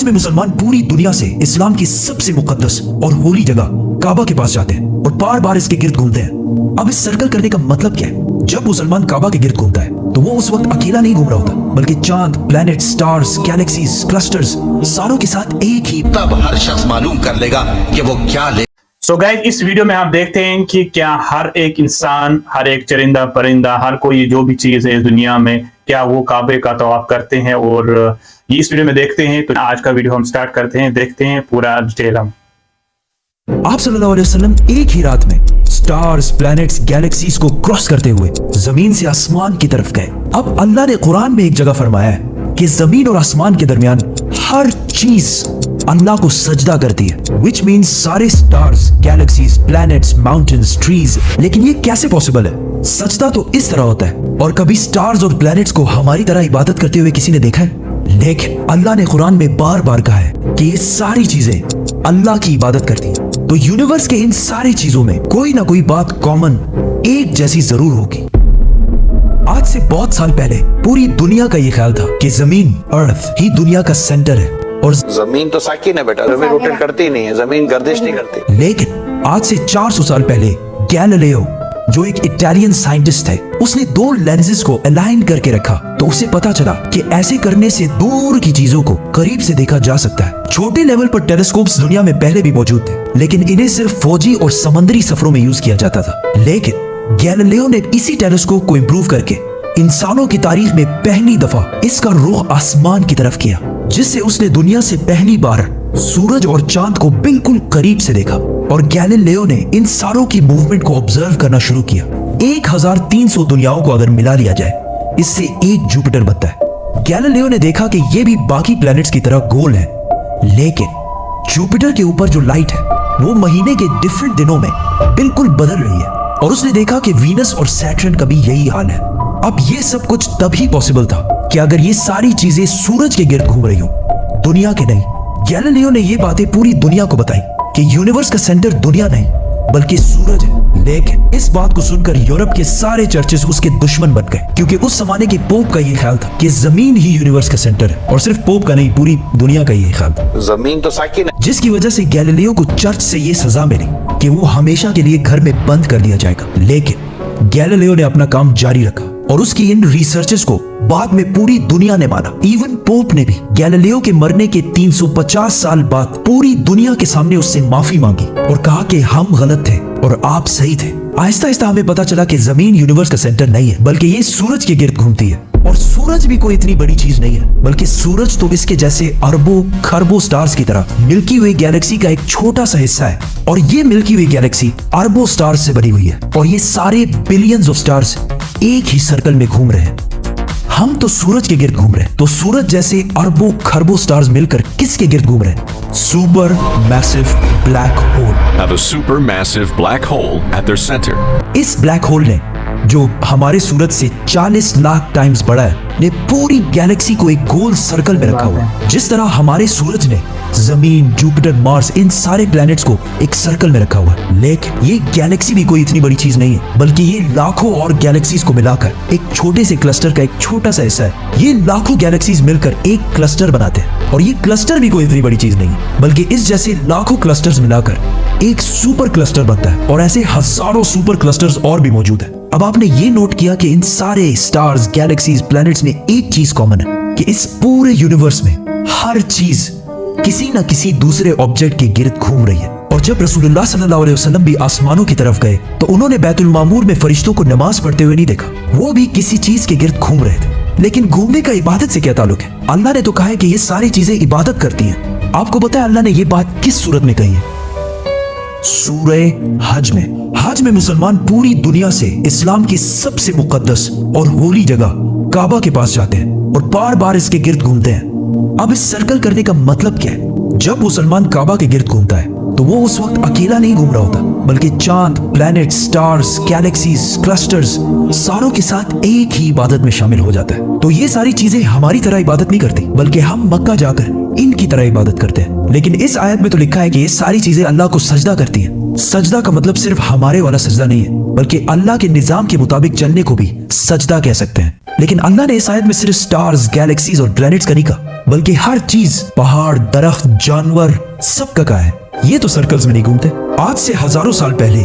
हज में मुसलमान पूरी दुनिया से इस्लाम की सबसे मुकद्दस और होली जगह काबा के पास जाते हैं और बार बार इसके गिर्द घूमते हैं। अब इस सर्कल करने का मतलब क्या है? जब मुसलमान काबा के गिर्द घूमता है तो वो उस वक्त अकेला नहीं घूम रहा होता, बल्कि चांद, प्लैनेट, स्टार्स, गैलेक्सीज, क्लस्टर्स सारों के साथ एक ही। तब हर शख्स मालूम कर लेगा कि वो क्या ले। सो गाइस, इस वीडियो में हम देखते हैं कि क्या हर एक इंसान, हर एक चरिंदा परिंदा, हर कोई जो भी चीज है इस दुनिया में, क्या वो काबे का तवाफ करते हैं। और ये इस वीडियो में देखते हैं। तो आज का वीडियो हम स्टार्ट करते हैं, देखते हैं पूरा डिटेल हम। आप सल्लल्लाहु अलैहि वसल्लम एक ही रात में स्टार्स, प्लैनेट्स, गैलेक्सीज को क्रॉस करते हुए जमीन से आसमान की तरफ गए। अब अल्लाह ने कुरान में एक जगह फरमाया है कि जमीन और आसमान के दरमियान हर चीज अल्लाह को सजदा करती है, विच मीन्स सारे stars, galaxies, planets, mountains, trees. लेकिन ये कैसे पॉसिबल है? सजदा तो इस तरह होता है। और कभी स्टार्स और प्लैनेट्स को हमारी तरह इबादत करते हुए किसी ने देखा है? लेकिन अल्लाह ने कुरान में बार बार कहा है कि ये सारी चीजें अल्लाह की इबादत करती हैं। तो यूनिवर्स के इन सारी चीजों में कोई ना कोई बात कॉमन, एक जैसी जरूर होगी। आज से बहुत साल पहले पूरी दुनिया का ये ख्याल था कि जमीन, अर्थ ही दुनिया का सेंटर है। और जमीन तो साकिन है बेटा, जमीन रोटेट करती नहीं है, जमीन गर्दिश नहीं करती। लेकिन आज से 400 साल पहले गैलीलियो, जो एक इटालियन साइंटिस्ट है, उसने दो लेंसेज को अलाइन करके रखा तो उसे पता चला कि ऐसे करने से दूर की चीजों को करीब से देखा जा सकता है। छोटे लेवल पर टेलीस्कोप्स दुनिया में पहले भी मौजूद थे, लेकिन इन्हें सिर्फ फौजी और समुद्री सफरों में यूज किया जाता था। लेकिन गैलीलियो ने इसी टेलीस्कोप को इंप्रूव करके इंसानों की तारीख में पहली दफा इसका रुख आसमान की तरफ किया, जिससे उसने दुनिया से पहली बार सूरज और चांद को बिल्कुल करीब से देखा। और गैलीलियो ने इन सारों की मूवमेंट को ऑब्जर्व करना शुरू किया। 1300 दुनियाओं को अगर मिला लिया जाए, इससे एक जुपिटर बनता है। गैलीलियो ने देखा कि ये भी बाकी प्लैनेट्स की तरह गोल है, लेकिन जुपिटर के ऊपर जो लाइट है वो महीने के डिफरेंट दिनों में बिल्कुल बदल रही है। और उसने देखा कि वीनस और सैटर्न का भी यही हाल है। अब ये सब कुछ तभी पॉसिबल था कि अगर ये सारी चीजें सूरज के गिर्द घूम रही हो, दुनिया के नहीं। गैलीलियो ने ये बातें पूरी दुनिया को बताई कि यूनिवर्स का सेंटर दुनिया नहीं बल्कि सूरज है। लेकिन इस बात को सुनकर यूरोप के सारे चर्चेस उसके दुश्मन बन गए, क्योंकि उस जमाने के पोप का ये ख्याल था कि जमीन ही यूनिवर्स का सेंटर है। और सिर्फ पोप का नहीं, पूरी दुनिया का ये ख्याल था। जमीन तो साकिन है, जिसकी वजह से गैलीलियो को चर्च से ये सजा मिली कि वो हमेशा के लिए घर में बंद कर दिया जाएगा। लेकिन गैलीलियो ने अपना काम जारी रखा और उसकी इन रिसर्चेस को बाद में पूरी दुनिया ने माना। इवन पोप ने भी गैलीलियो के मरने के 350 साल बाद पूरी दुनिया के सामने उससे माफी मांगी और कहा कि हम गलत थे और आप सही थे। आहिस्ता आहिस्ता हमें पता चला कि जमीन यूनिवर्स का सेंटर नहीं है, बल्कि ये सूरज के गिर्द घूमती है। और सूरज भी कोई इतनी बड़ी चीज नहीं है, बल्कि सूरज तो इसके जैसे अरबों खरबों स्टार्स की तरह मिल्की वे गैलेक्सी का एक छोटा सा हिस्सा है। और ये मिल्की वे गैलेक्सी अरबों स्टार्स से बनी हुई है, और ये सारे बिलियंस ऑफ स्टार्स एक ही सर्कल में घूम रहे हैं। हम तो सूरज के गिर्द घूम रहे हैं, तो सूरज जैसे अरबों खरबों स्टार्स मिलकर किसके गिर्द घूम रहे हैं? Super massive black hole. Have a supermassive black hole at their center. इस ब्लैक होल ने, जो हमारे सूरज से 40 लाख टाइम्स बड़ा है, ने पूरी गैलेक्सी को एक गोल सर्कल में रखा हुआ है। जिस तरह हमारे सूरज ने जमीन, जुपिटर, मार्स, इन सारे प्लैनेट्स को एक सर्कल में रखा हुआ है। लेकिन ये गैलेक्सी भी कोई इतनी बड़ी चीज नहीं है, बल्कि ये लाखों और गैलेक्सीज को मिलाकर एक छोटे से क्लस्टर का एक छोटा सा हिस्सा है। ये लाखों गैलेक्सीज मिलकर एक क्लस्टर बनाते हैं, और ये क्लस्टर भी कोई इतनी बड़ी चीज नहीं है, बल्कि इस जैसे लाखों क्लस्टर्स मिलाकर एक सुपर क्लस्टर बनता है। और ऐसे हजारों सुपर क्लस्टर्स और भी मौजूद है। अब आपने ये नोट किया कि इन सारे स्टार्स, गैलेक्सीज, प्लैनेट्स में एक चीज कॉमन है कि इस पूरे यूनिवर्स में हर चीज किसी न किसी दूसरे ऑब्जेक्ट के गिर्द घूम रही है। और जब रसूलुल्लाह सल्लल्लाहु अलैहि वसल्लम भी आसमानों की तरफ गए तो उन्होंने बैतुल मामूर में फरिश्तों को नमाज पढ़ते हुए नहीं देखा, वो भी किसी चीज के गिर्द घूम रहे थे। लेकिन घूमने का इबादत से क्या ताल्लुक है? अल्लाह ने तो कहा है कि ये सारी चीजें इबादत करती हैं। आपको पता है अल्लाह ने ये बात किस सूरत में कही है? सूरह हज में। हज में मुसलमान पूरी दुनिया से इस्लाम की सबसे मुकद्दस और होली जगह काबा के पास जाते हैं और बार बार इसके गिर्द घूमते हैं। अब इस सर्कल करने का मतलब क्या है? जब मुसलमान काबा के गिर्द घूमता है तो वो उस वक्त अकेला नहीं घूम रहा होता, बल्कि चांद, प्लैनेट, स्टार्स, गैलेक्सीज, क्लस्टर्स सारों के साथ एक ही इबादत में शामिल हो जाता है। तो ये सारी चीजें हमारी तरह इबादत नहीं करती, बल्कि हम मक्का जाकर इनकी तरह इबादत करते हैं। लेकिन इस आयत में तो लिखा है कि ये सारी चीजें अल्लाह को सजदा करती हैं। सजदा का मतलब सिर्फ हमारे वाला सजदा नहीं है, बल्कि अल्लाह के निजाम के मुताबिक चलने को भी सजदा कह सकते हैं। लेकिन अल्लाह ने इस आयत में सिर्फ स्टार्स, गैलेक्सीज और प्लैनेट्स का नहीं कहा, बल्कि हर चीज, पहाड़, दरख्त, जानवर, सब का कहा है। ये तो सर्कल्स में नहीं घूमते। आज से हजारों साल पहले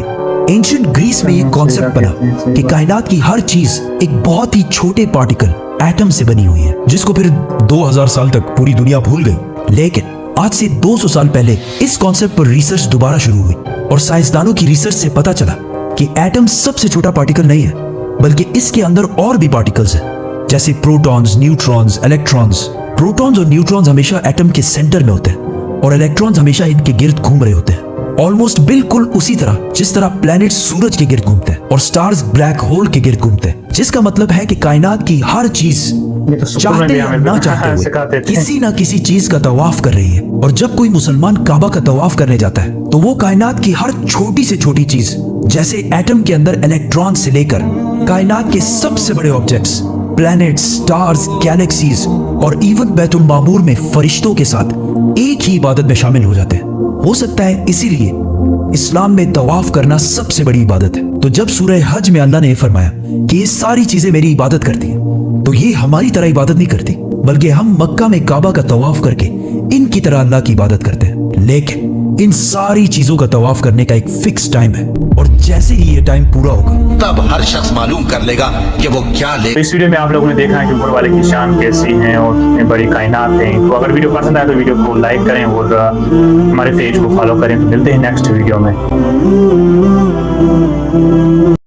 एंशिएंट ग्रीस में ये कॉन्सेप्ट बना कि कायनात की हर चीज एक बहुत ही छोटे पार्टिकल, एटम से बनी हुई है, जिसको फिर 2000 साल तक पूरी दुनिया भूल गई। लेकिन आज से 200 साल पहले इस कॉन्सेप्ट पर रिसर्च दोबारा शुरू हुई और साइंसदानों की रिसर्च से पता चला कि एटम सबसे छोटा पार्टिकल नहीं है, बल्कि इसके अंदर और भी पार्टिकल्स हैं, जैसे प्रोटॉन्स, न्यूट्रॉन्स, इलेक्ट्रॉन्स। प्रोटॉन्स और न्यूट्रॉन्स हमेशा एटम के सेंटर में होते हैं और इलेक्ट्रॉन्स हमेशा इनके गिर्द घूम रहे होते हैं, ऑलमोस्ट बिल्कुल उसी तरह जिस तरह प्लैनेट सूरज के गिर्द घूमते हैं और स्टार्स ब्लैक होल के गिर्द घूमते हैं। जिसका मतलब है कि कायनात की हर चीज चाहते या ना चाहते हुए किसी ना किसी चीज का तवाफ कर रही है। और जब कोई मुसलमान काबा का तवाफ करने जाता है तो वो कायनात की हर छोटी से छोटी चीज, जैसे एटम के अंदर इलेक्ट्रॉन से लेकर कायनात के सबसे बड़े ऑब्जेक्ट्स, प्लैनेट्स, स्टार्स, गैलेक्सीज और इवन बैतुल मामूर में फरिश्तों के साथ एक ही इबादत में शामिल हो जाते हैं। हो सकता है इसीलिए इस्लाम में तवाफ करना सबसे बड़ी इबादत है। तो जब सूरह हज में अल्लाह ने फरमाया कि ये सारी चीजें मेरी इबादत करती हैं, तो ये हमारी तरह इबादत नहीं करती, बल्कि हम मक्का में काबा का तवाफ करके इनकी तरह अल्लाह की इबादत करते हैं। लेकिन इन सारी चीजों का तवाफ करने का एक फिक्स टाइम है और जैसे ही ये टाइम पूरा होगा तब हर शख्स मालूम कर लेगा कि वो क्या ले। तो इस वीडियो में आप लोगों ने देखा है कि ऊपर वाले की शान कैसी है और कितनी बड़ी कायनात है। तो अगर वीडियो पसंद आए तो वीडियो को लाइक करें और हमारे पेज को फॉलो करें। तो मिलते हैं नेक्स्ट वीडियो में।